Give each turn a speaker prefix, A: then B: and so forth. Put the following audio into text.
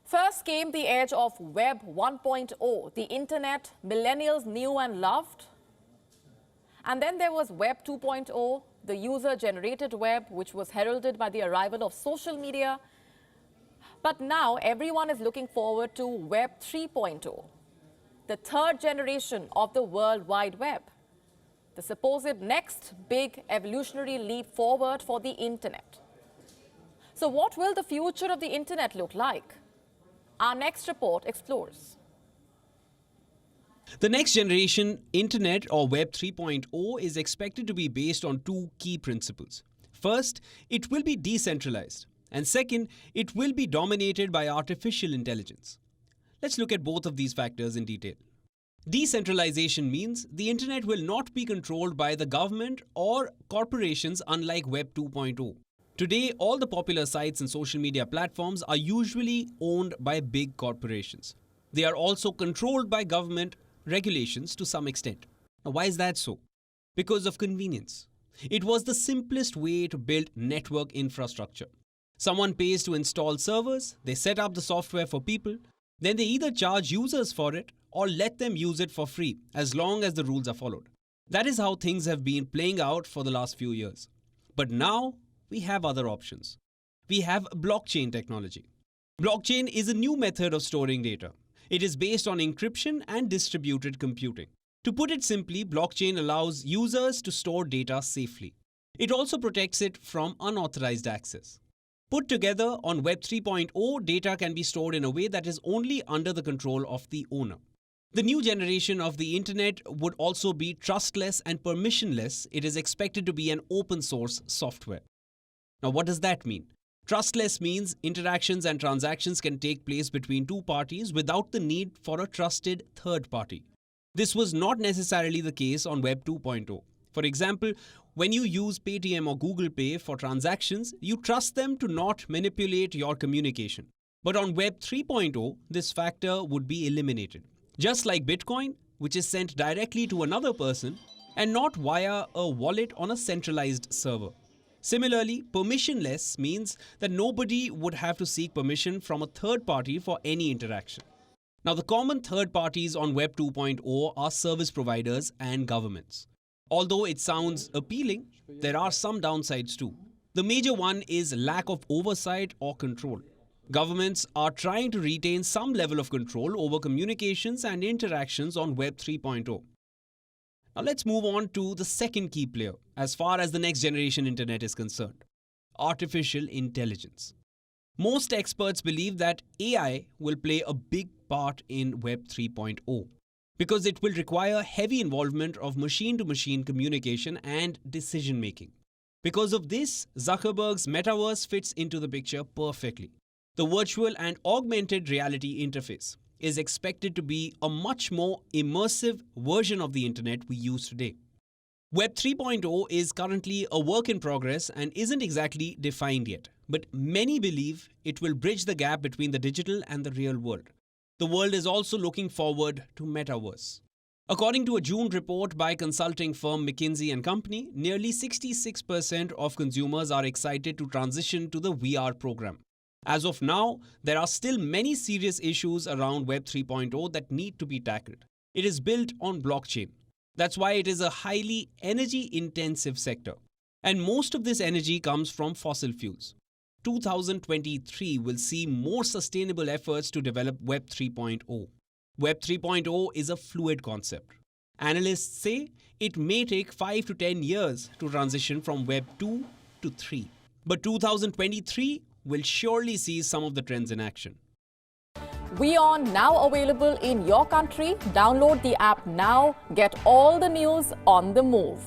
A: First came the age of Web 1.0, the internet millennials knew and loved. And then there was Web 2.0, the user-generated web, which was heralded by the arrival of social media. But now everyone is looking forward to Web 3.0, the third generation of the World Wide Web, the supposed next big evolutionary leap forward for the internet. So what will the future of the internet look like? Our next report explores.
B: The next generation internet, or Web 3.0, is expected to be based on two key principles. First, it will be decentralized. And second, it will be dominated by artificial intelligence. Let's look at both of these factors in detail. Decentralization means the internet will not be controlled by the government or corporations, unlike Web 2.0. Today, all the popular sites and social media platforms are usually owned by big corporations. They are also controlled by government regulations to some extent. Now, why is that so? Because of convenience. It was the simplest way to build network infrastructure. Someone pays to install servers, they set up the software for people, then they either charge users for it or let them use it for free as long as the rules are followed. That is how things have been playing out for the last few years. But now, we have other options. We have blockchain technology. Blockchain is a new method of storing data. It is based on encryption and distributed computing. To put it simply, blockchain allows users to store data safely. It also protects it from unauthorized access. Put together, on Web 3.0, data can be stored in a way that is only under the control of the owner. The new generation of the internet would also be trustless and permissionless. It is expected to be an open source software. Now, what does that mean? Trustless means interactions and transactions can take place between two parties without the need for a trusted third party. This was not necessarily the case on Web 2.0. For example, when you use Paytm or Google Pay for transactions, you trust them to not manipulate your communication. But on Web 3.0, this factor would be eliminated. Just like Bitcoin, which is sent directly to another person and not via a wallet on a centralized server. Similarly, permissionless means that nobody would have to seek permission from a third party for any interaction. Now, the common third parties on Web 2.0 are service providers and governments. Although it sounds appealing, there are some downsides too. The major one is lack of oversight or control. Governments are trying to retain some level of control over communications and interactions on Web 3.0. Now let's move on to the second key player as far as the next generation internet is concerned: artificial intelligence. Most experts believe that AI will play a big part in Web 3.0 because it will require heavy involvement of machine-to-machine communication and decision-making. Because of this, Zuckerberg's metaverse fits into the picture perfectly. The virtual and augmented reality interface is expected to be a much more immersive version of the internet we use today. Web 3.0 is currently a work in progress and isn't exactly defined yet, but many believe it will bridge the gap between the digital and the real world. The world is also looking forward to metaverse. According to a June report by consulting firm McKinsey & Company, nearly 66% of consumers are excited to transition to the VR program. As of now, there are still many serious issues around Web 3.0 that need to be tackled. It is built on blockchain. That's why it is a highly energy-intensive sector. And most of this energy comes from fossil fuels. 2023 will see more sustainable efforts to develop Web 3.0. Web 3.0 is a fluid concept. Analysts say it may take 5 to 10 years to transition from Web 2 to 3. But 2023 will surely see some of the trends in action.
A: WION now available in your country. Download the app now. Get all the news on the move.